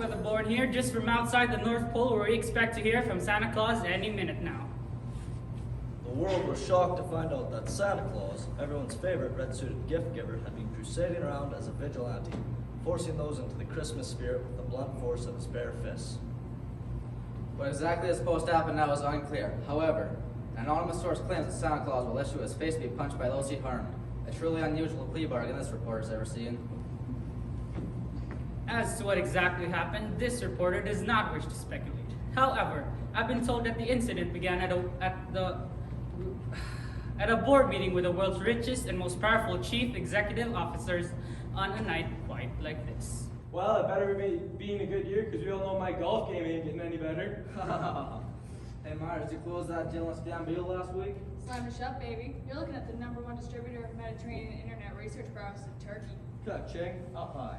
weatherborn here, just from outside the North Pole, where we expect to hear from Santa Claus any minute now. The world was shocked to find out that Santa Claus, everyone's favorite red-suited gift giver, had been crusading around as a vigilante, forcing those into the Christmas spirit with the blunt force of his bare fists. What exactly is supposed to happen now is unclear. However, an anonymous source claims that Santa Claus will issue his face to be punched by those he harmed. A truly unusual plea bargain this reporter's ever seen. As to what exactly happened, this reporter does not wish to speculate. However, I've been told that the incident began at a board meeting with the world's richest and most powerful chief executive officers on a night quite like this. Well, it better be being a good year, because we all know my golf game ain't getting any better. Hey Myers, you closed that deal on Stambule last week? Slam it shut, baby. You're looking at the #1 distributor of Mediterranean internet research browsers in Turkey. Ka-ching, up high.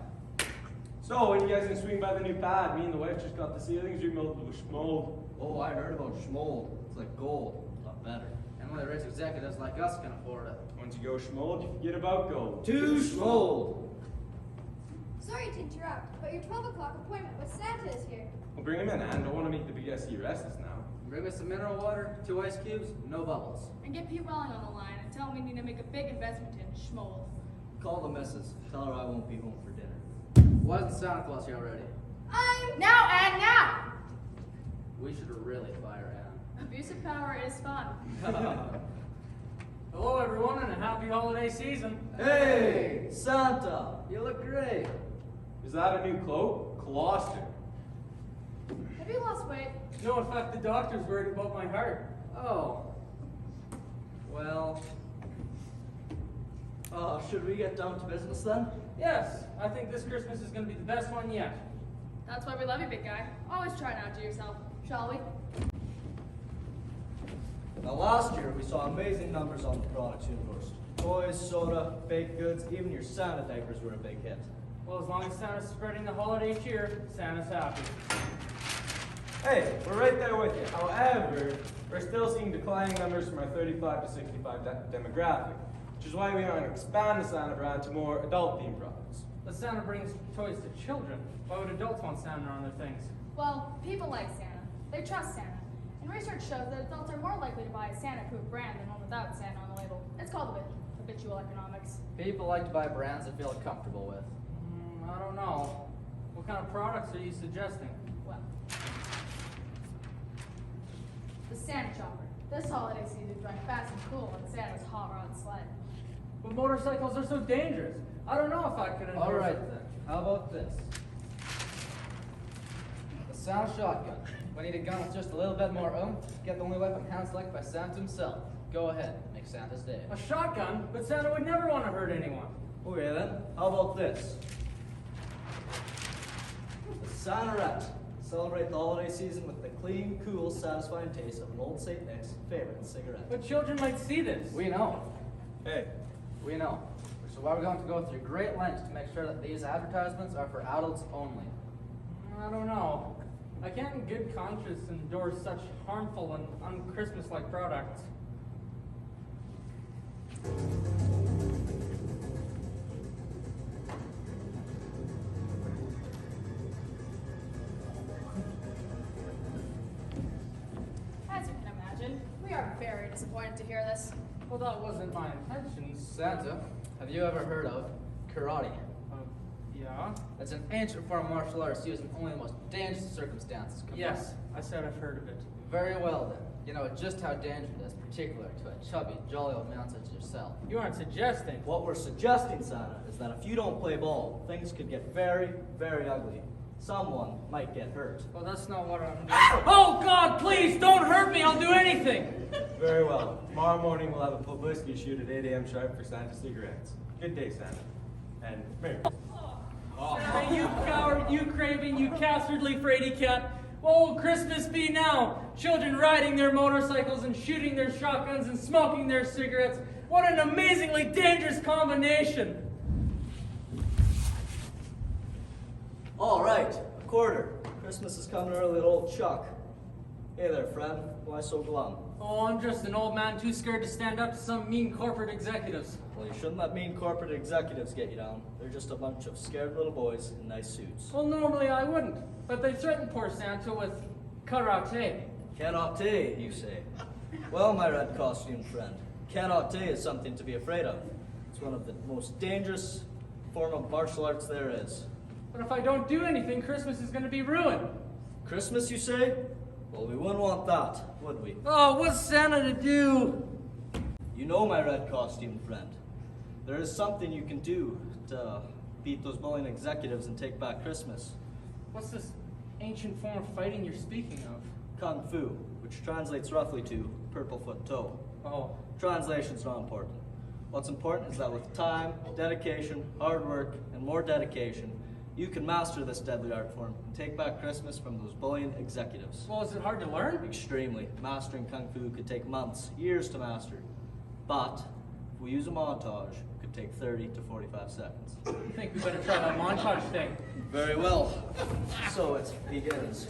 So, when you guys can swing by the new pad, me and the wife just got the ceilings remodeled with schmold. Oh, I heard about schmold. It's like gold, not better. And only rich executives like us can afford it. Once you go schmold, you forget about gold. To schmold! Sorry to interrupt, but your 12 o'clock appointment with Santa is here. Well, bring him in, Anne. Don't want to make the big SE restless now. Bring me some mineral water, 2 ice cubes, no bubbles. And get Pete Welling on the line and tell him we need to make a big investment in schmold. Call the missus. Tell her I won't be home for dinner. Why isn't Santa Claus here already? Now and now! We should really fire Anne. Abuse of power is fun. Hello everyone and a happy holiday season. Hey, Santa! You look great. Is that a new cloak? Coloster. Have you lost weight? No, in fact, the doctor's worried about my heart. Oh. Well, Should we get down to business then? Yes, I think this Christmas is going to be the best one yet. That's why we love you, big guy. Always try to outdo yourself, shall we? Now last year we saw amazing numbers on the products universe. Toys, soda, baked goods, even your Santa diapers were a big hit. Well, as long as Santa's spreading the holiday cheer, Santa's happy. Hey, we're right there with you. However, we're still seeing declining numbers from our 35 to 65 demographic, which is why we want to expand the Santa brand to more adult-themed products. But Santa brings toys to children. Why would adults want Santa on their things? Well, people like Santa. They trust Santa. And research shows that adults are more likely to buy a Santa-proof brand than one without Santa on the label. It's called habitual economics. people like to buy brands they feel comfortable with. I don't know. What kind of products are you suggesting? Well, the Santa Chopper. This holiday season, drive fast and cool on Santa's hot rod sled. But motorcycles are so dangerous. I don't know if I could endorse All right it. then, how about this? The Santa shotgun. We need a gun with just a little bit more oomph. Get the only weapon hand-selected by Santa himself. Go ahead, make Santa's day. A shotgun? But Santa would never want to hurt anyone. Okay then, how about this? The Santarette. Celebrate the holiday season with the clean, cool, satisfying taste of an old St. Nick's favorite cigarette. But children might see this. We know. Hey, We know. So why we're going to go through great lengths to make sure that these advertisements are for adults only. I don't know. I can't in good conscience endorse such harmful and un-Christmas-like products. As you can imagine, we are very disappointed to hear this. Well, that wasn't my intention. Santa, have you ever heard of karate? Yeah? It's an ancient form of martial arts used in only the most dangerous circumstances. Yes, I said I've heard of it. Very well then. You know just how dangerous it is, particularly to a chubby, jolly old man such as yourself. You aren't suggesting. What we're suggesting, Santa, is that if you don't play ball, things could get very, very ugly. Someone might get hurt. Well, that's not what I'm doing. Oh, God, please, don't hurt me. I'll do anything. very well. Tomorrow morning we'll have a publicity shoot at 8 a.m. sharp for Santa cigarettes. Good day, Santa. And Merry Christmas. Santa, you coward, you craven, you castardly fraidy cat. What will Christmas be now? Children riding their motorcycles and shooting their shotguns and smoking their cigarettes. What an amazingly dangerous combination. All right, a quarter. Christmas is coming early at old Chuck. Hey there, friend. Why so glum? Oh, I'm just an old man too scared to stand up to some mean corporate executives. Well, you shouldn't let mean corporate executives get you down. They're just a bunch of scared little boys in nice suits. Well, normally I wouldn't, but they threatened poor Santa with karate. Karate, you say? Well, my red costume friend, karate is something to be afraid of. It's one of the most dangerous form of martial arts there is. But if I don't do anything, Christmas is going to be ruined. Christmas, you say? Well, we wouldn't want that, would we? Oh, what's Santa to do? You know, my red costume friend, there is something you can do to beat those bullying executives and take back Christmas. What's this ancient form of fighting you're speaking of? Kung Fu, which translates roughly to purple foot toe. Oh, Translation's not important. What's important is that with time, dedication, hard work, and more dedication, you can master this deadly art form and take back Christmas from those bullying executives. well, is it hard to learn? Extremely. Mastering Kung Fu could take months, years to master. But if we use a montage, it could take 30 to 45 seconds. I think we better try that montage thing. Very well. So it begins.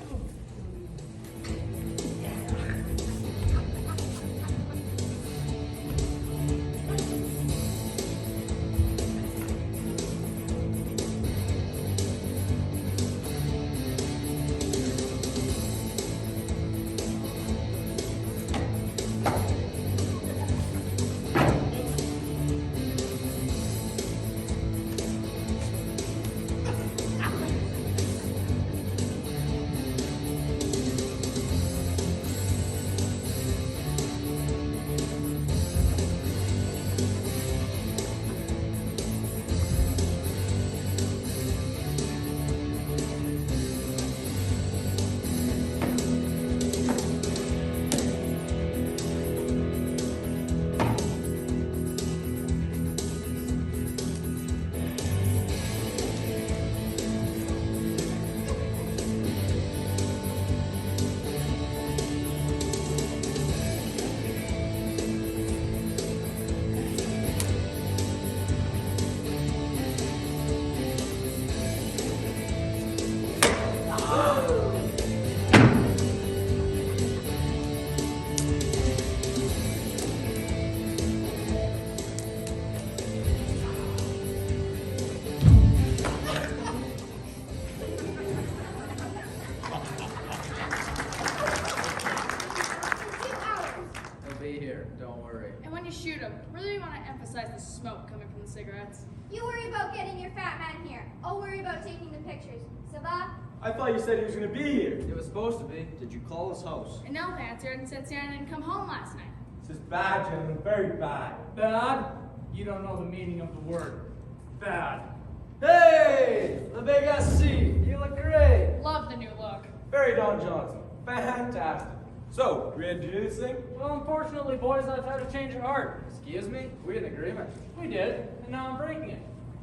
shoot him. Really want to emphasize the smoke coming from the cigarettes. You worry about getting your fat man here. I'll worry about taking the pictures. Sabah? I thought you said he was going to be here. It was supposed to be. Did you call his house? An elf answered and said Santa didn't come home last night. This is bad, gentlemen. Very bad. Bad? You don't know the meaning of the word. Bad. Hey! The big SC! You look great! Love the new look. Very Don Johnson. Fantastic. So, ready to do this thing? Well, unfortunately, boys, I've had a change of heart. Excuse me? We had an agreement. We did, and now I'm breaking it.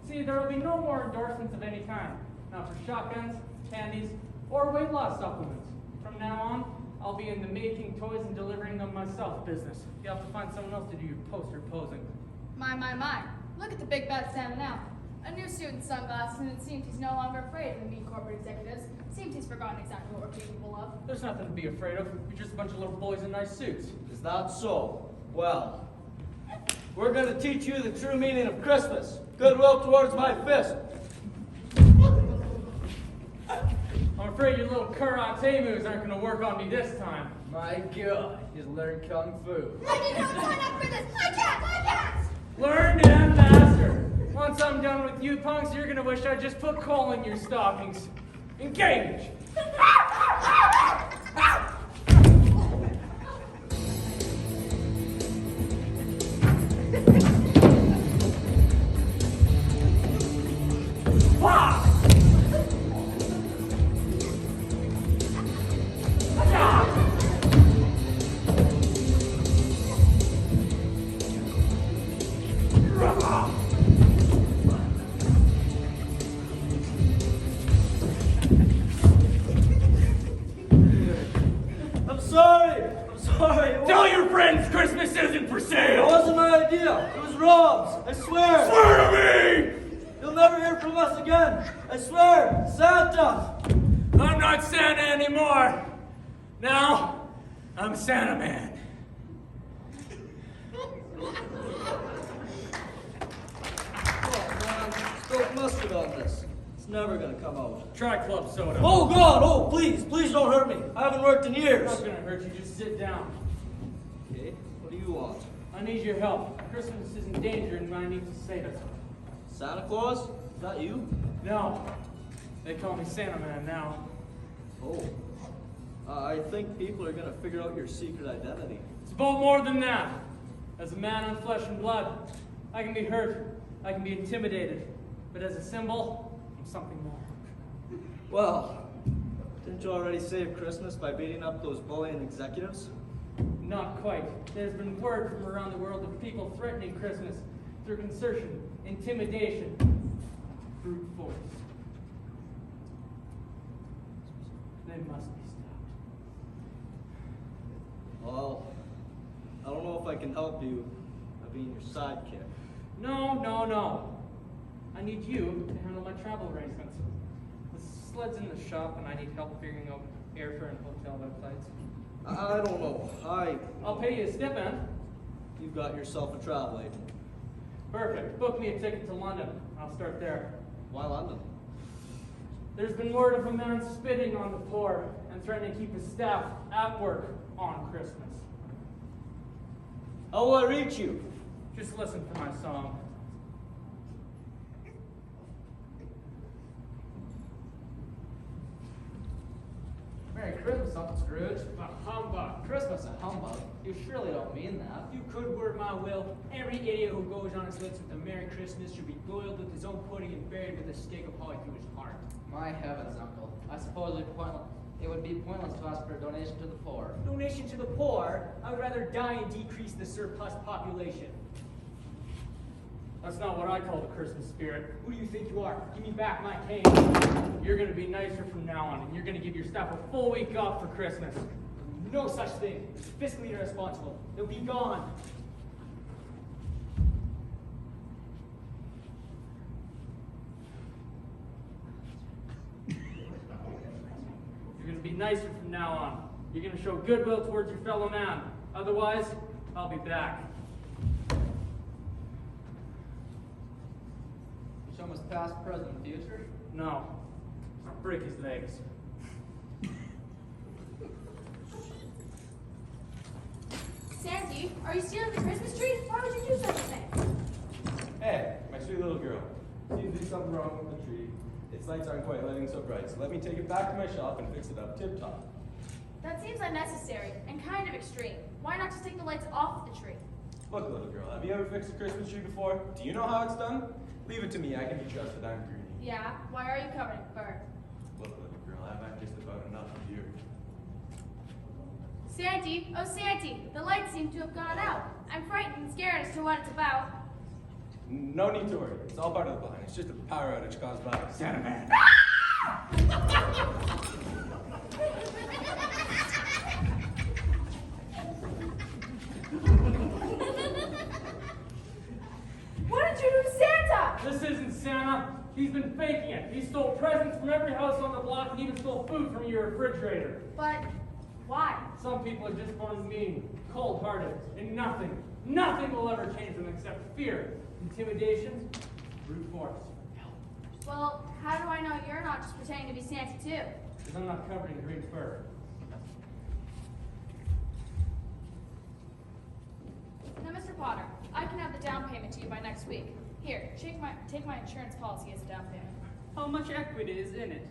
See, there will be no more endorsements of any kind. Not for shotguns, candies, or weight loss supplements. From now on, I'll be in the making toys and delivering them myself business. You have to find someone else to do your poster posing. My. Look at the big bad Santa now. A new suit and sunglasses, and it seems he's no longer afraid of the mean corporate executives. Seems he's forgotten exactly what we're capable of. There's nothing to be afraid of. You're just a bunch of little boys in nice suits. Is that so? Well, we're going to teach you the true meaning of Christmas. Goodwill towards my fist. I'm afraid your little karate moves aren't going to work on me this time. My God, he's learned Kung Fu. I did not sign up for this. I can't. Learn damn faster. Once I'm done with you punks, you're going to wish I just put coal in your stockings. Engage! I'm sorry. Tell your friends Christmas isn't for It sale! wasn't my idea. It was Rob's. I swear. Swear to me! You'll never hear from us again. I swear. Santa. I'm not Santa anymore. Now, I'm Santa Man. Spilt mustard on this. It's never gonna come out. Try club soda. Oh God! Oh, please don't hurt me. I haven't worked in I'm years. not gonna hurt you, just sit down. Okay, what do you want? I need your help. Christmas is in danger and I need to save it. Santa Claus? Is that you? No. They call me Santa Man now. Oh. I think people are gonna figure out your secret identity. It's about more than that. As a man on flesh and blood, I can be hurt, I can be intimidated, but as a symbol, I'm something more. Well, didn't you already save Christmas by beating up those bullying executives? Not quite. There's been word from around the world of people threatening Christmas through coercion, intimidation, brute force. They must be stopped. Well, I don't know if I can help you by being your sidekick. No. I need you to handle my travel arrangements. The sled's in the shop and I need help figuring out airfare and hotel websites. I don't know. I'll pay you a stipend. You've got yourself a travel agent. Perfect. Book me a ticket to London. I'll start there. Why London? There's been word of a man spitting on the poor and threatening to keep his staff at work on Christmas. How will I reach you? Just listen to my song. Merry Christmas, Uncle Scrooge. A humbug. Christmas a humbug? You surely don't mean that. You could word my will. Every idiot who goes on his lips with a Merry Christmas should be boiled with his own pudding and buried with a stake of holly through his heart. My heavens, Uncle. I suppose it would be pointless to ask for a donation to the poor. Donation to the poor? I would rather die and decrease the surplus population. That's not what I call the Christmas spirit. Who do you think you are? Give me back my cane. You're going to be nicer from now on, and you're going to give your staff a full week off for Christmas. No such thing. It's fiscally irresponsible. They'll be gone. You're going to be nicer from now on. You're going to show goodwill towards your fellow man. Otherwise, I'll be back. Show us past, present, and future. No. I'll break his legs. Sandy, are you stealing the Christmas tree? Why would you do such a thing? Hey, my sweet little girl. Seems there's something wrong with the tree. Its lights aren't quite lighting so bright, so let me take it back to my shop and fix it up tip-top. That seems unnecessary and kind of extreme. Why not just take the lights off the tree? Look, little girl, have you ever fixed a Christmas tree before? Do you know how it's done? Leave it to me, I can be trusted, I'm greedy. Yeah, why are you covered in fur? Look, little girl, I've had just about enough of you. Sandy, oh Sandy, the lights seem to have gone out. I'm frightened and scared as to what it's about. No need to worry, it's all part of the plan. It's just a power outage caused by Santa Man. What did you do to Santa? This isn't Santa. He's been faking it. He stole presents from every house on the block and even stole food from your refrigerator. But why? Some people are just born mean, cold-hearted, and nothing will ever change them except fear, intimidation, brute force. Well, how do I know you're not just pretending to be Santa too? Because I'm not covered in green fur. Now, Mr. Potter, I can have the down payment to you by next week. Here, take my insurance policy as a down payment. How much equity is in it?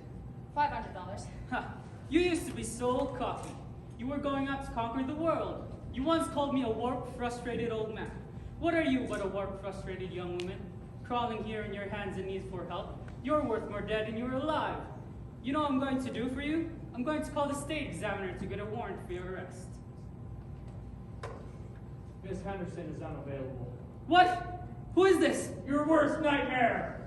$500. Ha! You used to be so cocky. You were going out to conquer the world. You once called me a warped, frustrated old man. What are you but a warped, frustrated young woman? Crawling here on your hands and knees for help. You're worth more dead than you're alive. You know what I'm going to do for you? I'm going to call the state examiner to get a warrant for your arrest. Miss Henderson is unavailable. What? Who is this? Your worst nightmare!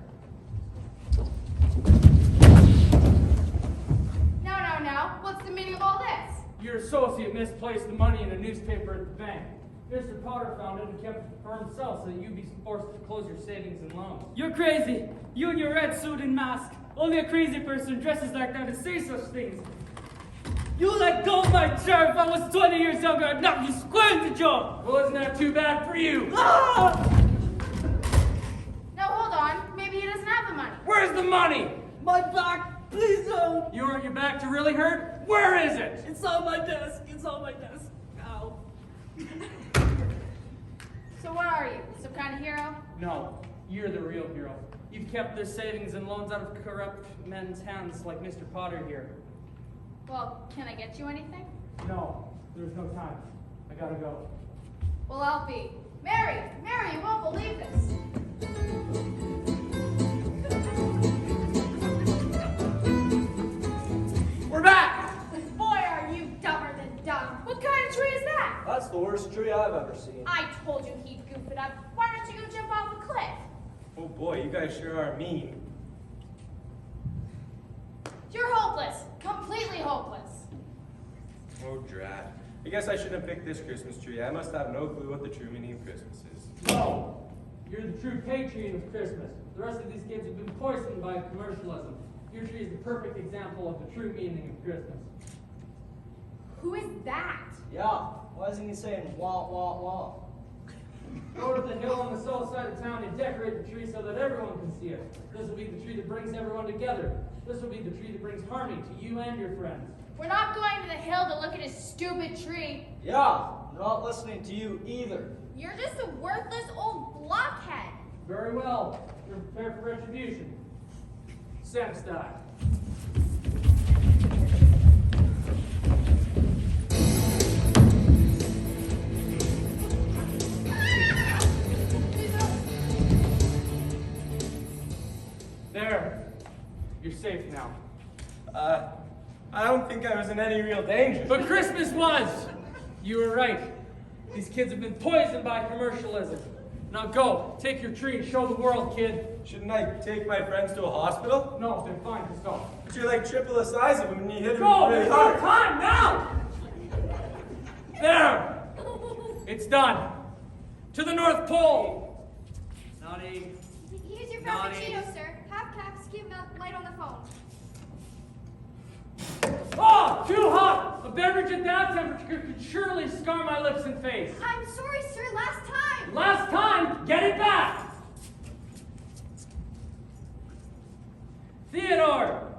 Now, what's the meaning of all this? Your associate misplaced the money in a newspaper at the bank. Mr. Potter found it and kept it for himself so that you'd be forced to close your savings and loans. You're crazy. You and your red suit and mask. Only a crazy person dresses like that and says such things. You let go of my chair. If I was 20 years younger, I'd knock you square in the jaw. Well, isn't that too bad for you? Ah! Now hold on, maybe he doesn't have the Where's the money? My back! Please don't! Your back to really hurt? Where is it? It's on my desk! It's on my desk! Ow. So what are you? Some kind of hero? No, you're the real hero. You've kept their savings and loans out of corrupt men's hands like Mr. Potter here. Well, can I get you anything? No, there's no time. I gotta go. Well, I'll be. Mary! Mary, you won't believe this. We're back! Boy, are you dumber than dumb. What kind of tree is that? That's the worst tree I've ever seen. I told you he'd goof it up. Why don't you go jump off a cliff? Oh boy, you guys sure are mean. You're hopeless. Completely hopeless. Oh, drat. I guess I shouldn't have picked this Christmas tree. I must have no clue what the true meaning of Christmas is. No! You're the true patriot of Christmas. The rest of these kids have been poisoned by commercialism. Your tree is the perfect example of the true meaning of Christmas. Who is that? Yeah, why isn't he saying wah, wah, wah? Go to the hill on the south side of town and decorate the tree so that everyone can see it. This will be the tree that brings everyone together. This will be the tree that brings harmony to you and your friends. We're not going to the hill to look at his stupid tree. Yeah, I'm not listening to you either. You're just a worthless old blockhead. Very well. You're prepared for retribution. Santa style. There. You're safe now. I don't think I was in any real danger. But Christmas was! You were right. These kids have been poisoned by commercialism. Now go, take your tree and show the world, kid. Shouldn't I take my friends to a hospital? No, they're fine, just go. But you're like triple the size of them and you hit them Go, really there's no hard. time now! There! It's done. To the North Pole! Naughty. Here's your Naughty. frappuccino, sir. Half caps, keep light on the phone. Oh, too hot! A beverage at that temperature could surely scar my lips and face. I'm sorry, sir. Last time. Last time, get it back! Theodore!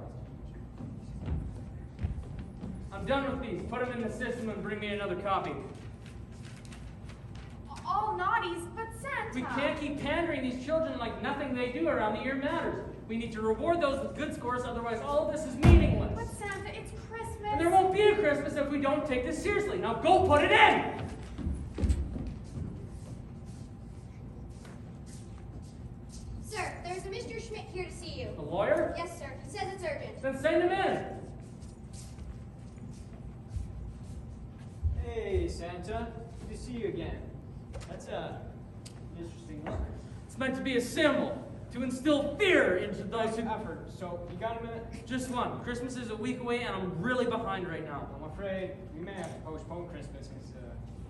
I'm done with these. Put them in the system and bring me another copy. All naughties, but Santa. We can't keep pandering these children like nothing they do around the year matters. We need to reward those with good scores, otherwise all of this is meaningless. But Santa, it's Christmas. And there won't be a Christmas if we don't take this seriously. Now go put it in! Sir, there's a Mr. Schmidt here to see you. The lawyer? Yes, sir. He says it's urgent. Then send him in. Hey, Santa. Good to see you again. That's an interesting letter. It's meant to be a symbol, to instill fear into those Nice who... effort. So, you got a minute? Just one. Christmas is a week away and I'm really behind right now. I'm afraid we may have to postpone Christmas because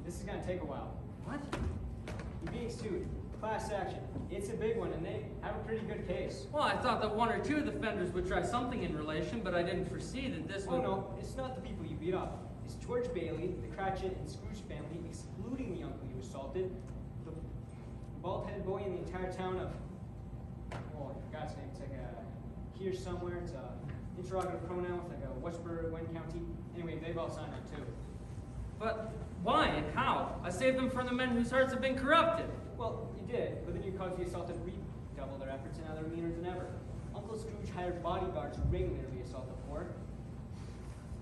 this is going to take a while. What? You're being sued. Class action. It's a big one, and they have a pretty good case. Well, I thought that one or two of the offenders would try something in relation, but I didn't foresee that this Oh would... no, it's not the people you beat up. It's George Bailey, the Cratchit and Scrooge family, excluding the uncle you assaulted, the bald-headed boy in the entire town of... Oh, I forgot his name. It's like a... Here somewhere. It's a interrogative pronoun with like a Westbury, Wayne County. Anyway, they've all signed up too. But why and how? I saved them from the men whose hearts have been corrupted. Well, you did, but then you caused the assaulted redouble their efforts and now they're meaner than ever. Uncle Scrooge hired bodyguards who regularly assault the poor.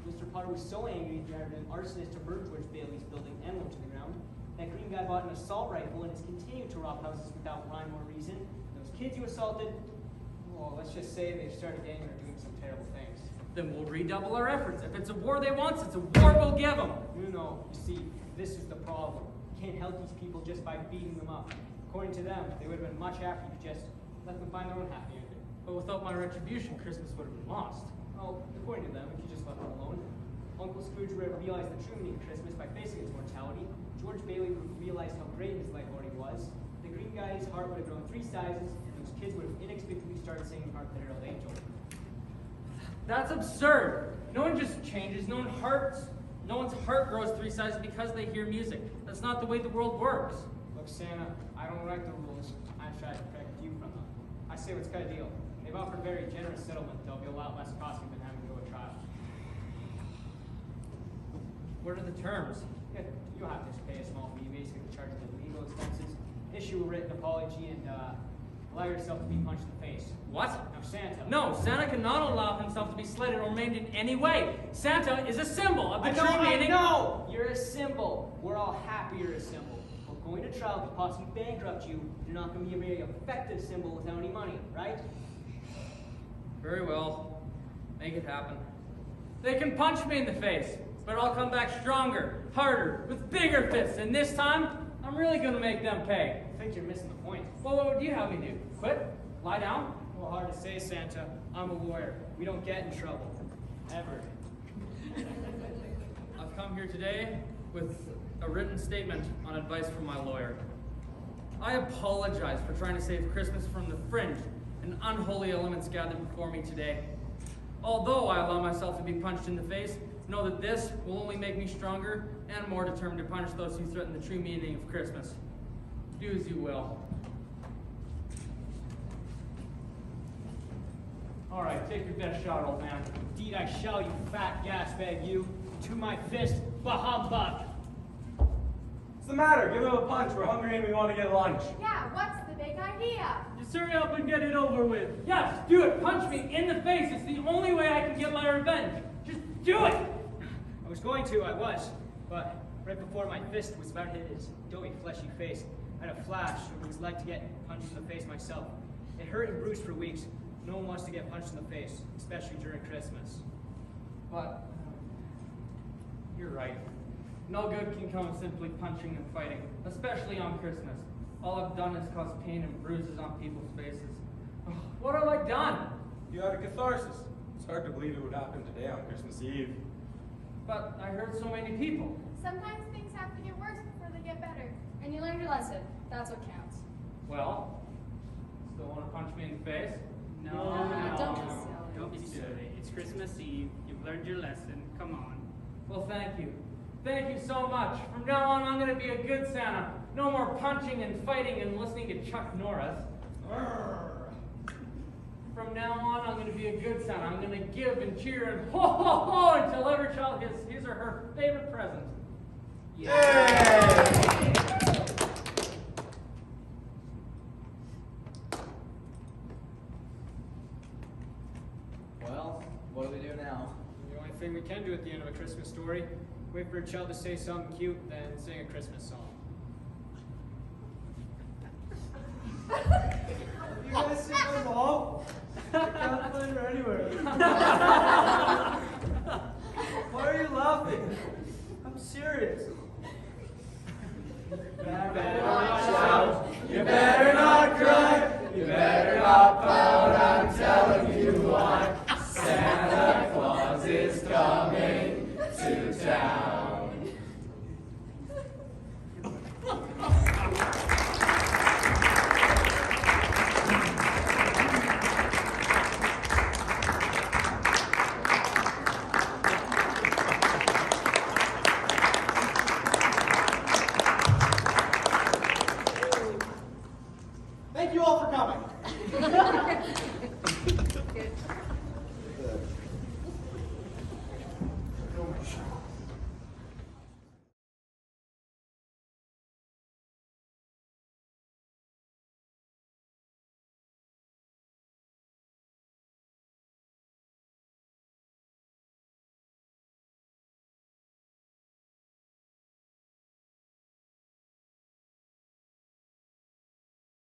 Mr. Potter was so angry he hired an arsonist to burn George Bailey's building and them to the ground. That green guy bought an assault rifle and has continued to rob houses without rhyme or reason. Those kids you assaulted, well, let's just say they've started gang and are doing some terrible things. Then we'll redouble our efforts. If it's a war they want, it's a war we'll give them. No, you see, this is the problem. You can't help these people just by beating them up. According to them, they would have been much happier to just let them find their own happy ending. But without my retribution, Christmas would have been lost. Well, according to them, if you just left them alone, Uncle Scrooge would have realized the true meaning of Christmas by facing its mortality. George Bailey would have realized how great his life already was. The green guy's heart would have grown 3 sizes, and those kids would have inexplicably started singing Hark the Herald Angel. That's absurd. No one just changes. No one's heart grows 3 sizes because they hear music. That's not the way the world works. Look, Santa, I don't write the rules. I try to protect you from them. I say what's got a deal. They They've offered very generous settlement. They'll be a lot less costly than having to go to trial. What are the terms? Yeah, you'll have to pay a small fee, basically charging the legal expenses, issue a written apology, and allow yourself to be punched in the face. What? Now, Santa. No, Santa cannot allow himself to be slighted or maimed in any way. Santa is a symbol of the true meaning. No, you're a symbol. We're all happy you're a symbol. But going to trial could possibly bankrupt you. You're not going to be a very effective symbol without any money, right? Very well. Make it happen. They can punch me in the face, but I'll come back stronger, harder, with bigger fists, and this time, I'm really going to make them pay. I think you're missing the point. Well, what would you have me do? Quit? Lie down? Well, hard to say, Santa. I'm a lawyer. We don't get in trouble. Ever. I've come here today with a written statement on advice from my lawyer. I apologize for trying to save Christmas from the fringe and unholy elements gathered before me today. Although I allow myself to be punched in the face, know that this will only make me stronger and more determined to punish those who threaten the true meaning of Christmas. Do as you will. All right, take your best shot, old man. Indeed, I shall, you fat gas bag, you. To my fist, bah-humbug. What's the matter? Give him a punch. We're hungry and we want to get lunch. Yeah, what's the big idea? Just hurry up and get it over with. Yes, do it. Punch me in the face. It's the only way I can get my revenge. Just do it. I was going to, I was. But right before my fist was about to hit his doughy, fleshy face, I had a flash of what it was like to get punched in the face myself. It hurt and bruised for weeks. No one wants to get punched in the face, especially during Christmas. But you're right. No good can come of simply punching and fighting, especially on Christmas. All I've done is cause pain and bruises on people's faces. What have I done? You had a catharsis. It's hard to believe it would happen today on Christmas Eve. But I hurt so many people. Sometimes things have to get worse before they get better. And you learned your lesson. That's what counts. Well, still want to punch me in the face? No, don't be silly. Don't be silly. It's Christmas Eve. You've learned your lesson. Come on. Well, thank you. Thank you so much. From now on, I'm going to be a good Santa. No more punching and fighting and listening to Chuck Norris. From now on, I'm going to be a good Santa. I'm going to give and cheer and ho ho ho until every child gets his or her favorite present. Yay! Well, what do we do now? The only thing we can do at the end of a Christmas story, wait for a child to say something cute, then sing a Christmas song. You guys see my mom? I can't find her anywhere. Why are you laughing? I'm serious. You better not shout. You better not cry. You better not pout. I'm telling you why. Santa Claus is coming to town. Thank you all for coming.